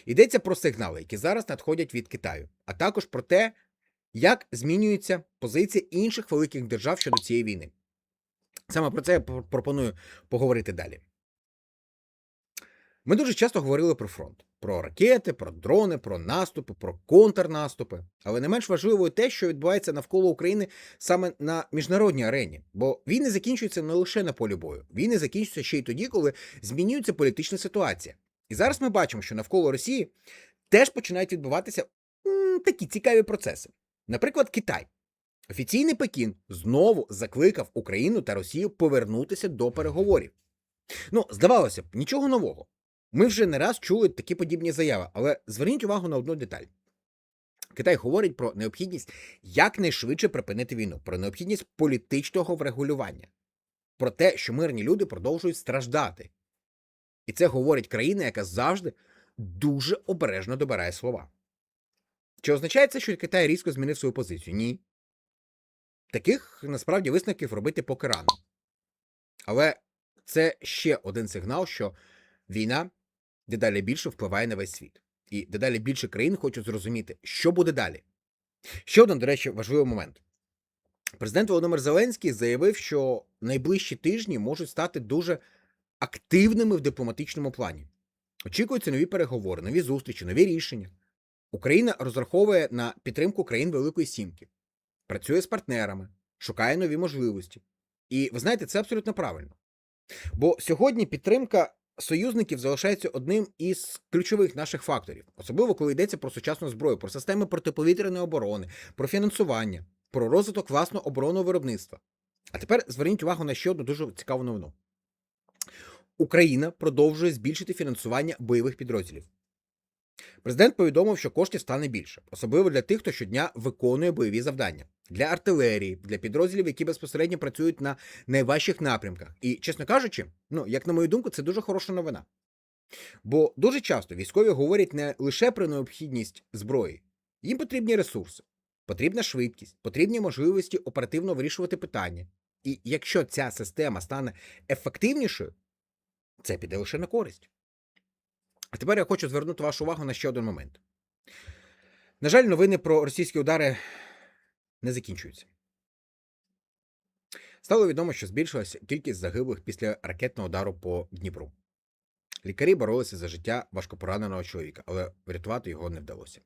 Йдеться про сигнали, які зараз надходять від Китаю, а також про те, як змінюється позиція інших великих держав щодо цієї війни. Саме про це я пропоную поговорити далі. Ми дуже часто говорили про фронт. Про ракети, про дрони, про наступи, про контрнаступи. Але не менш важливо те, що відбувається навколо України саме на міжнародній арені. Бо війни закінчуються не лише на полі бою. Війни закінчуються ще й тоді, коли змінюється політична ситуація. І зараз ми бачимо, що навколо Росії теж починають відбуватися такі цікаві процеси. Наприклад, Китай. Офіційний Пекін знову закликав Україну та Росію повернутися до переговорів. Здавалося б, нічого нового. Ми вже не раз чули такі подібні заяви, але зверніть увагу на одну деталь. Китай говорить про необхідність якнайшвидше припинити війну, про необхідність політичного врегулювання, про те, що мирні люди продовжують страждати. І це говорить країна, яка завжди дуже обережно добирає слова. Чи означає це, що Китай різко змінив свою позицію? Ні. Таких, насправді, висновків робити поки рано. Але це ще один сигнал, що війна дедалі більше впливає на весь світ. І дедалі більше країн хочуть зрозуміти, що буде далі. Ще один, до речі, важливий момент. Президент Володимир Зеленський заявив, що найближчі тижні можуть стати дуже активними в дипломатичному плані. Очікуються нові переговори, нові зустрічі, нові рішення. Україна розраховує на підтримку країн Великої Сімки, працює з партнерами, шукає нові можливості. І ви знаєте, це абсолютно правильно. Бо сьогодні підтримка союзників залишається одним із ключових наших факторів. Особливо, коли йдеться про сучасну зброю, про системи протиповітряної оборони, про фінансування, про розвиток власного оборонного виробництва. А тепер зверніть увагу на ще одну дуже цікаву новину. Україна продовжує збільшити фінансування бойових підрозділів. Президент повідомив, що коштів стане більше, особливо для тих, хто щодня виконує бойові завдання. Для артилерії, для підрозділів, які безпосередньо працюють на найважчих напрямках. І, чесно кажучи, як на мою думку, це дуже хороша новина. Бо дуже часто військові говорять не лише про необхідність зброї. Їм потрібні ресурси, потрібна швидкість, потрібні можливості оперативно вирішувати питання. І якщо ця система стане ефективнішою, це піде лише на користь. А тепер я хочу звернути вашу увагу на ще один момент. На жаль, новини про російські удари не закінчуються. Стало відомо, що збільшилася кількість загиблих після ракетного удару по Дніпру. Лікарі боролися за життя важкопораненого чоловіка, але врятувати його не вдалося.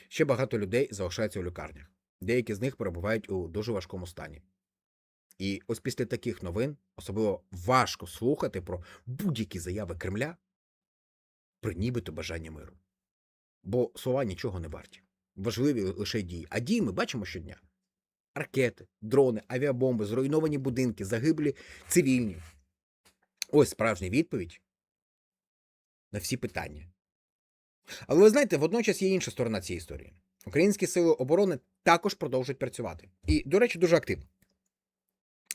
Ще багато людей залишаються у лікарнях. Деякі з них перебувають у дуже важкому стані. І ось після таких новин особливо важко слухати про будь-які заяви Кремля про нібито бажання миру. Бо слова нічого не варті. Важливі лише дії. А дії ми бачимо щодня. Ракети, дрони, авіабомби, зруйновані будинки, загиблі цивільні. Ось справжня відповідь на всі питання. Але ви знаєте, водночас є інша сторона цієї історії. Українські сили оборони також продовжують працювати. І, до речі, дуже активно.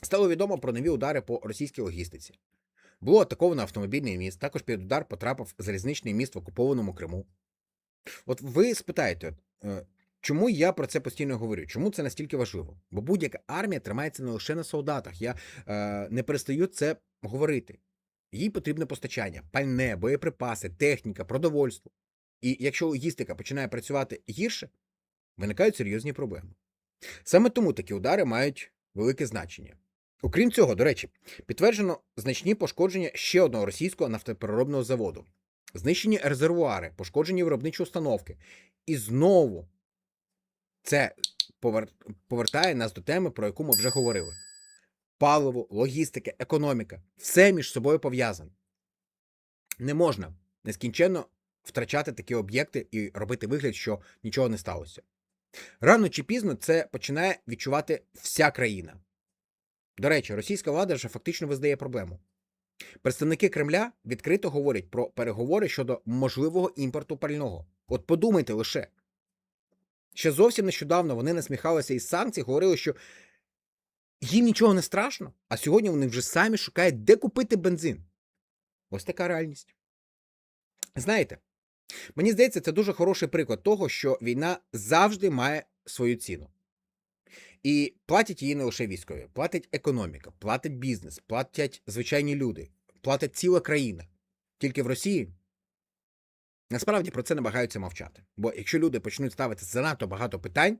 Стало відомо про нові удари по російській логістиці. Було атаковано автомобільний міст, також під удар потрапив залізничний міст в окупованому Криму. От ви спитаєте, чому я про це постійно говорю? Чому це настільки важливо? Бо будь-яка армія тримається не лише на солдатах. Я не перестаю це говорити. Їй потрібне постачання, пальне, боєприпаси, техніка, продовольство. І якщо логістика починає працювати гірше, виникають серйозні проблеми. Саме тому такі удари мають велике значення. Окрім цього, до речі, підтверджено значні пошкодження ще одного російського нафтопереробного заводу. Знищені резервуари, пошкоджені виробничі установки. І знову це повертає нас до теми, про яку ми вже говорили. Паливо, логістика, економіка – все між собою пов'язане. Не можна нескінченно втрачати такі об'єкти і робити вигляд, що нічого не сталося. Рано чи пізно це починає відчувати вся країна. До речі, російська влада вже фактично визнає проблему. Представники Кремля відкрито говорять про переговори щодо можливого імпорту пального. От подумайте лише. Ще зовсім нещодавно вони насміхалися із санкцій, говорили, що їм нічого не страшно, а сьогодні вони вже самі шукають, де купити бензин. Ось така реальність. Знаєте, мені здається, це дуже хороший приклад того, що війна завжди має свою ціну. І платять її не лише військові, платить економіка, платить бізнес, платять звичайні люди, платить ціла країна. Тільки в Росії насправді про це намагаються мовчати. Бо якщо люди почнуть ставити занадто багато питань,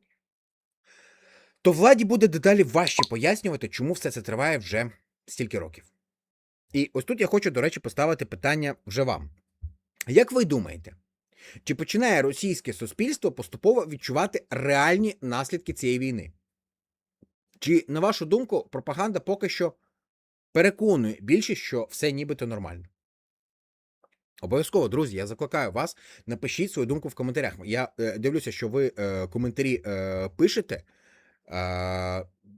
то владі буде дедалі важче пояснювати, чому все це триває вже стільки років. І ось тут я хочу, до речі, поставити питання вже вам. Як ви думаєте, чи починає російське суспільство поступово відчувати реальні наслідки цієї війни? Чи, на вашу думку, пропаганда поки що переконує більшість, що все нібито нормально? Обов'язково, друзі, я закликаю вас, напишіть свою думку в коментарях. Я дивлюся, що ви коментарі пишете.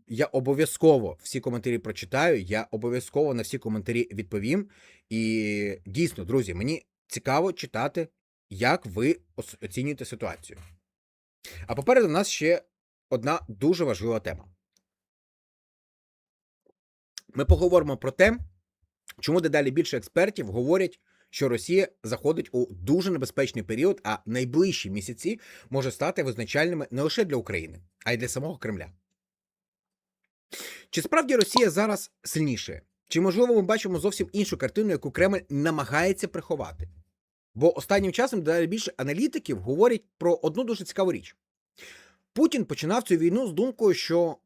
Я обов'язково всі коментарі прочитаю, я обов'язково на всі коментарі відповім. І дійсно, друзі, мені цікаво читати, як ви оцінюєте ситуацію. А попереду у нас ще одна дуже важлива тема. Ми поговоримо про те, чому дедалі більше експертів говорять, що Росія заходить у дуже небезпечний період, а найближчі місяці можуть стати визначальними не лише для України, а й для самого Кремля. Чи справді Росія зараз сильніше? Чи, можливо, ми бачимо зовсім іншу картину, яку Кремль намагається приховати? Бо останнім часом дедалі більше аналітиків говорять про одну дуже цікаву річ. Путін починав цю війну з думкою, що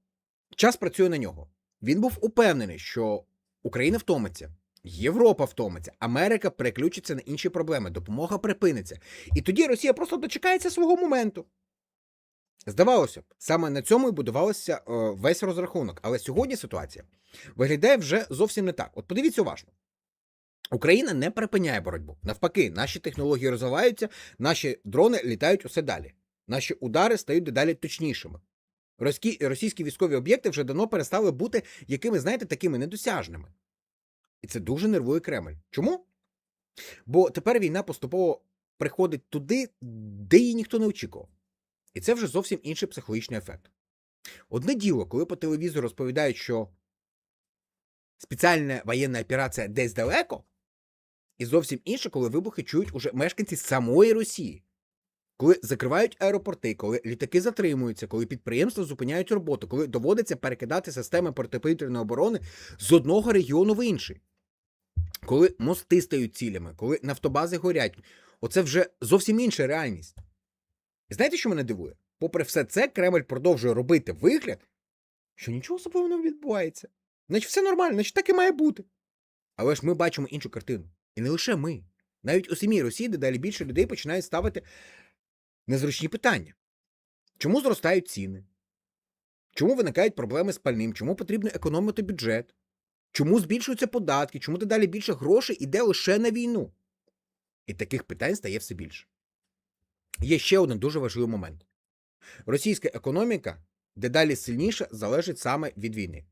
час працює на нього. Він був упевнений, що Україна втомиться, Європа втомиться, Америка переключиться на інші проблеми, допомога припиниться. І тоді Росія просто дочекається свого моменту. Здавалося б, саме на цьому і будувався весь розрахунок. Але сьогодні ситуація виглядає вже зовсім не так. От подивіться уважно. Україна не припиняє боротьбу. Навпаки, наші технології розвиваються, наші дрони літають усе далі. Наші удари стають дедалі точнішими. Російські військові об'єкти вже давно перестали бути якими, знаєте, такими недосяжними. І це дуже нервує Кремль. Чому? Бо тепер війна поступово приходить туди, де її ніхто не очікував. І це вже зовсім інший психологічний ефект. Одне діло, коли по телевізору розповідають, що спеціальна воєнна операція десь далеко, і зовсім інше, коли вибухи чують уже мешканці самої Росії. Коли закривають аеропорти, коли літаки затримуються, коли підприємства зупиняють роботу, коли доводиться перекидати системи протиповітряної оборони з одного регіону в інший. Коли мости стають цілями, коли нафтобази горять. Оце вже зовсім інша реальність. І знаєте, що мене дивує? Попри все це, Кремль продовжує робити вигляд, що нічого особливого не відбувається. Значить, все нормально, значить, так і має бути. Але ж ми бачимо іншу картину. І не лише ми. Навіть у самій Росії дедалі більше людей починають ставити незручні питання. Чому зростають ціни? Чому виникають проблеми з пальним? Чому потрібно економити бюджет? Чому збільшуються податки? Чому дедалі більше грошей іде лише на війну? І таких питань стає все більше. Є ще один дуже важливий момент. Російська економіка дедалі сильніше залежить саме від війни.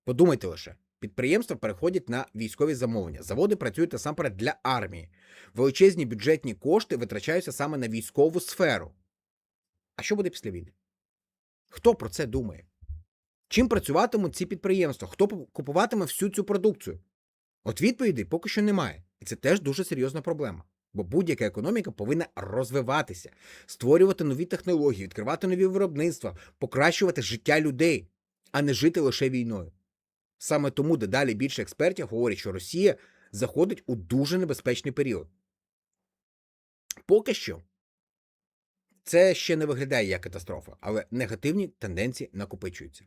Подумайте лише. Підприємства переходять на військові замовлення. Заводи працюють насамперед для армії. Величезні бюджетні кошти витрачаються саме на військову сферу. А що буде після війни? Хто про це думає? Чим працюватимуть ці підприємства? Хто купуватиме всю цю продукцію? От відповідей поки що немає. І це теж дуже серйозна проблема. Бо будь-яка економіка повинна розвиватися, створювати нові технології, відкривати нові виробництва, покращувати життя людей, а не жити лише війною. Саме тому дедалі більше експертів говорять, що Росія заходить у дуже небезпечний період. Поки що це ще не виглядає як катастрофа, але негативні тенденції накопичуються.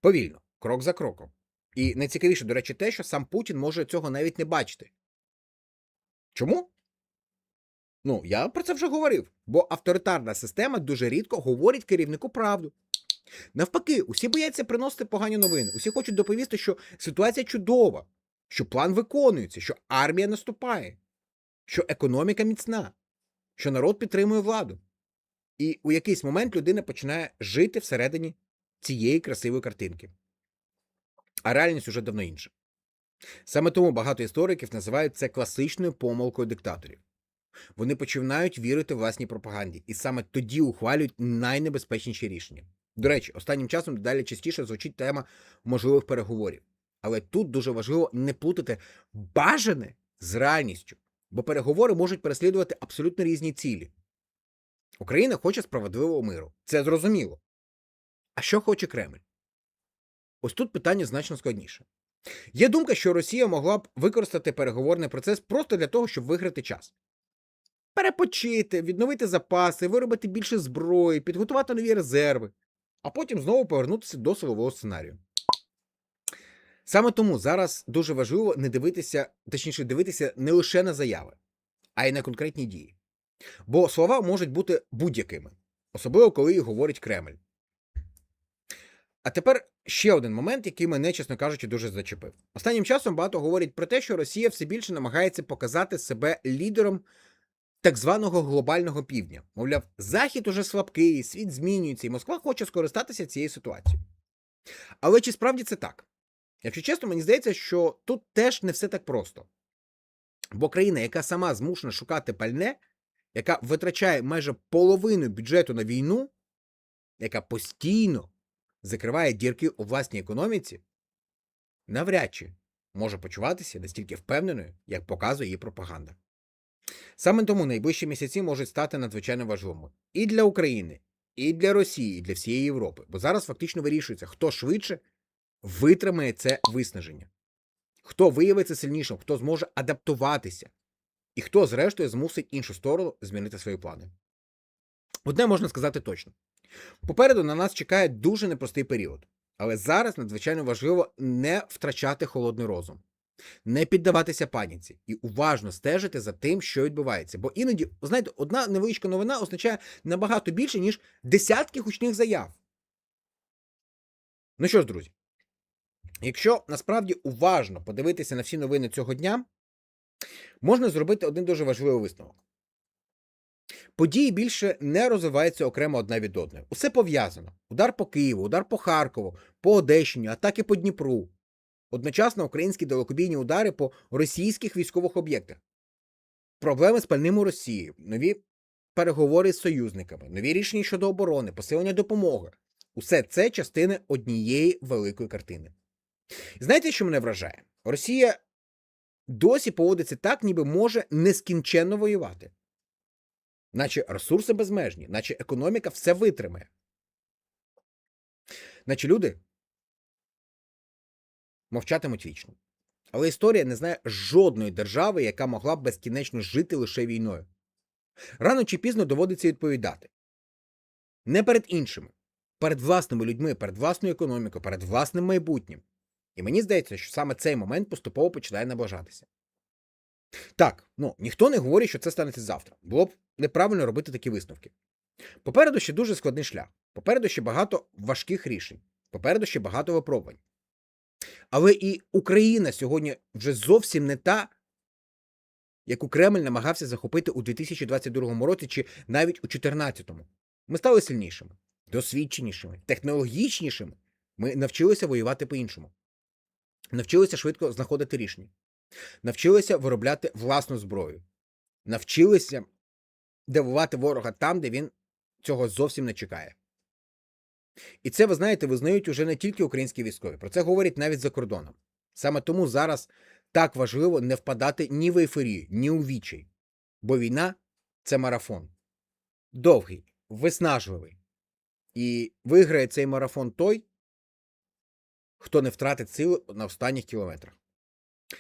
Повільно, крок за кроком. І найцікавіше, до речі, те, що сам Путін може цього навіть не бачити. Чому? Я про це вже говорив, бо авторитарна система дуже рідко говорить керівнику правду. Навпаки, усі бояться приносити погані новини, усі хочуть доповісти, що ситуація чудова, що план виконується, що армія наступає, що економіка міцна, що народ підтримує владу. І у якийсь момент людина починає жити всередині цієї красивої картинки. А реальність уже давно інша. Саме тому багато істориків називають це класичною помилкою диктаторів. Вони починають вірити власній пропаганді і саме тоді ухвалюють найнебезпечніші рішення. До речі, останнім часом дедалі частіше звучить тема можливих переговорів. Але тут дуже важливо не плутати бажане з реальністю, бо переговори можуть переслідувати абсолютно різні цілі. Україна хоче справедливого миру. Це зрозуміло. А що хоче Кремль? Ось тут питання значно складніше. Є думка, що Росія могла б використати переговорний процес просто для того, щоб виграти час. Перепочити, відновити запаси, виробити більше зброї, підготувати нові резерви, а потім знову повернутися до силового сценарію. Саме тому зараз дуже важливо дивитися не лише на заяви, а й на конкретні дії. Бо слова можуть бути будь-якими, особливо коли їх говорить Кремль. А тепер ще один момент, який мене, чесно кажучи, дуже зачепив. Останнім часом багато говорять про те, що Росія все більше намагається показати себе лідером так званого глобального півдня. Мовляв, Захід уже слабкий, світ змінюється, і Москва хоче скористатися цією ситуацією. Але чи справді це так? Якщо чесно, мені здається, що тут теж не все так просто. Бо країна, яка сама змушена шукати пальне, яка витрачає майже половину бюджету на війну, яка постійно закриває дірки у власній економіці, навряд чи може почуватися настільки впевненою, як показує її пропаганда. Саме тому найближчі місяці можуть стати надзвичайно важливими і для України, і для Росії, і для всієї Європи. Бо зараз фактично вирішується, хто швидше витримає це виснаження, хто виявиться сильнішим, хто зможе адаптуватися, і хто, зрештою, змусить іншу сторону змінити свої плани. Одне можна сказати точно. Попереду на нас чекає дуже непростий період. Але зараз надзвичайно важливо не втрачати холодний розум, не піддаватися паніці і уважно стежити за тим, що відбувається. Бо іноді, знаєте, одна невеличка новина означає набагато більше, ніж десятки гучних заяв. Ну що ж, друзі, якщо насправді уважно подивитися на всі новини цього дня, можна зробити один дуже важливий висновок. Події більше не розвиваються окремо одна від одної. Усе пов'язано. Удар по Києву, удар по Харкову, по Одещині, атаки по Дніпру. Одночасно українські далекобійні удари по російських військових об'єктах. Проблеми з пальним у Росії, нові переговори з союзниками, нові рішення щодо оборони, посилення допомоги. Усе це частини однієї великої картини. Знаєте, що мене вражає? Росія досі поводиться так, ніби може нескінченно воювати. Наче ресурси безмежні, наче економіка все витримає. Наче люди мовчатимуть вічно. Але історія не знає жодної держави, яка могла б безкінечно жити лише війною. Рано чи пізно доводиться відповідати. Не перед іншими, перед власними людьми, перед власною економікою, перед власним майбутнім. І мені здається, що саме цей момент поступово починає наближатися. Так, ніхто не говорить, що це станеться завтра. Було б неправильно робити такі висновки. Попереду ще дуже складний шлях. Попереду ще багато важких рішень. Попереду ще багато випробувань. Але і Україна сьогодні вже зовсім не та, яку Кремль намагався захопити у 2022 році чи навіть у 2014. Ми стали сильнішими, досвідченішими, технологічнішими. Ми навчилися воювати по-іншому. Навчилися швидко знаходити рішення. Навчилися виробляти власну зброю. Навчилися дивувати ворога там, де він цього зовсім не чекає. І це, ви знаєте, визнають уже не тільки українські військові. Про це говорять навіть за кордоном. Саме тому зараз так важливо не впадати ні в ейфорію, ні у відчай. Бо війна – це марафон. Довгий, виснажливий. І виграє цей марафон той, хто не втратить сили на останніх кілометрах.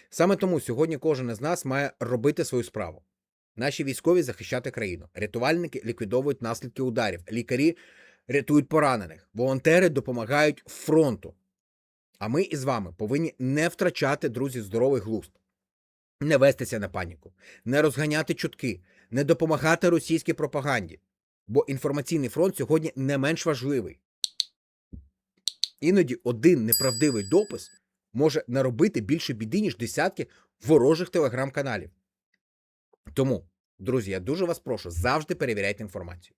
Саме тому сьогодні кожен із нас має робити свою справу. Наші військові захищати країну, рятувальники ліквідовують наслідки ударів, лікарі рятують поранених, волонтери допомагають фронту. А ми із вами повинні не втрачати, друзі, здоровий глузд, не вестися на паніку, не розганяти чутки, не допомагати російській пропаганді, бо інформаційний фронт сьогодні не менш важливий. Іноді один неправдивий допис може наробити більше біди, ніж десятки ворожих телеграм-каналів. Тому, друзі, я дуже вас прошу, завжди перевіряйте інформацію.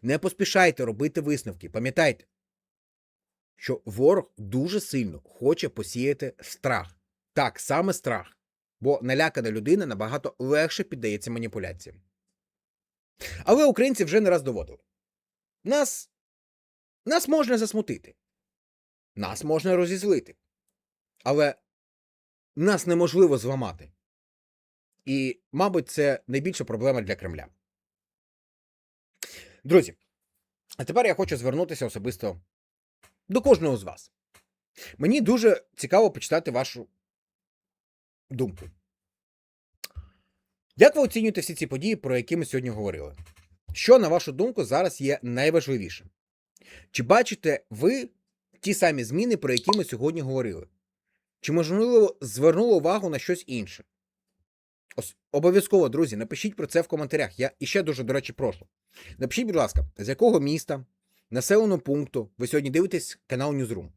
Не поспішайте робити висновки. Пам'ятайте, що ворог дуже сильно хоче посіяти страх. Так, саме страх. Бо налякана людина набагато легше піддається маніпуляціям. Але українці вже не раз доводили. Нас можна засмутити. Нас можна розізлити. Але нас неможливо зламати. І, мабуть, це найбільша проблема для Кремля. Друзі, а тепер я хочу звернутися особисто до кожного з вас. Мені дуже цікаво почитати вашу думку. Як ви оцінюєте всі ці події, про які ми сьогодні говорили? Що, на вашу думку, зараз є найважливішим? Чи бачите ви ті самі зміни, про які ми сьогодні говорили? Чи, можливо, звернули увагу на щось інше? Обов'язково, друзі, напишіть про це в коментарях. Я іще дуже, до речі, прошу. Напишіть, будь ласка, з якого міста, населеного пункту ви сьогодні дивитесь канал Newsroom.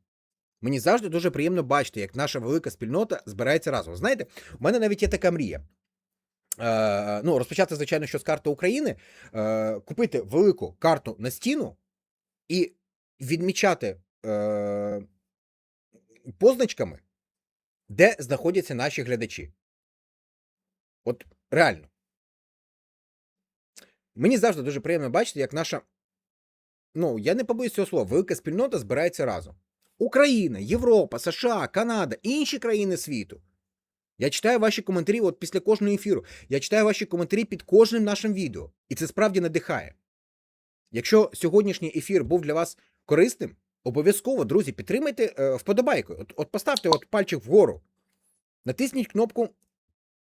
Мені завжди дуже приємно бачити, як наша велика спільнота збирається разом. Знаєте, у мене навіть є така мрія. Розпочати, звичайно, що з карти України, купити велику карту на стіну і відмічати позначками, де знаходяться наші глядачі. От реально. Мені завжди дуже приємно бачити, як наша, я не побоюсь цього слова, велика спільнота збирається разом. Україна, Європа, США, Канада, інші країни світу. Я читаю ваші коментарі от після кожного ефіру. Я читаю ваші коментарі під кожним нашим відео. І це справді надихає. Якщо сьогоднішній ефір був для вас корисним, обов'язково, друзі, підтримайте вподобайкою. От поставте пальчик вгору. Натисніть кнопку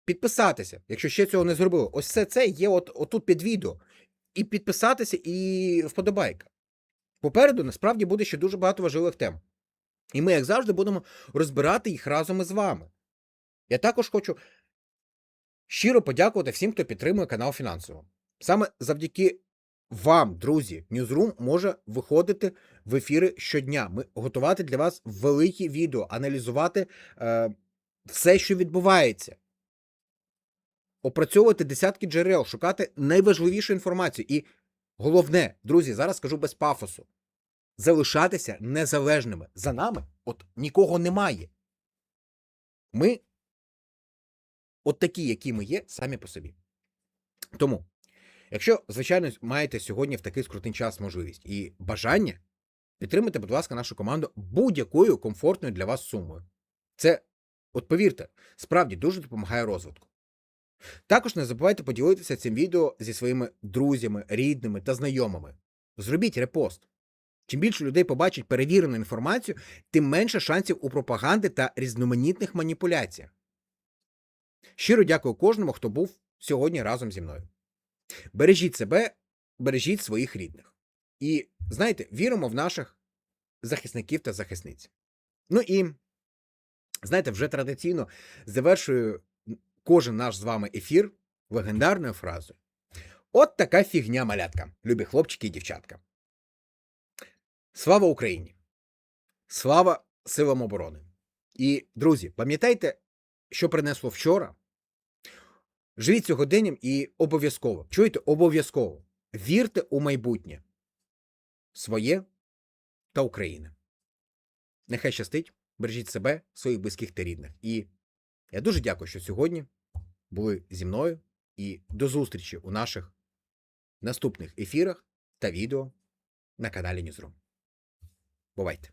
підписатися, якщо ще цього не зробили. Ось все це є отут під відео. І підписатися, і вподобайка. Попереду, насправді, буде ще дуже багато важливих тем. І ми, як завжди, будемо розбирати їх разом із вами. Я також хочу щиро подякувати всім, хто підтримує канал фінансово. Саме завдяки вам, друзі, Newsroom може виходити в ефіри щодня. Ми готувати для вас великі відео, аналізувати все, що відбувається. Опрацьовувати десятки джерел, шукати найважливішу інформацію. І головне, друзі, зараз скажу без пафосу, залишатися незалежними. За нами нікого немає. Ми такі, які ми є, самі по собі. Тому, якщо, звичайно, маєте сьогодні в такий скрутний час можливість і бажання, підтримайте, будь ласка, нашу команду будь-якою комфортною для вас сумою. Це, повірте, справді дуже допомагає розвитку. Також не забувайте поділитися цим відео зі своїми друзями, рідними та знайомими. Зробіть репост. Чим більше людей побачить перевірену інформацію, тим менше шансів у пропаганди та різноманітних маніпуляціях. Щиро дякую кожному, хто був сьогодні разом зі мною. Бережіть себе, бережіть своїх рідних. І, знаєте, віримо в наших захисників та захисниць. І, знаєте, вже традиційно завершую кожен наш з вами ефір легендарною фразою. От така фігня, малятка, любі хлопчики і дівчатка. Слава Україні! Слава силам оборони! І, друзі, пам'ятайте, що принесло вчора? Живіть сьогоденням і обов'язково, чуєте, обов'язково, вірте у майбутнє своє та України. Нехай щастить, бережіть себе, своїх близьких та рідних. І я дуже дякую, що сьогодні були зі мною, і до зустрічі у наших наступних ефірах та відео на каналі Newsroom. Бувайте!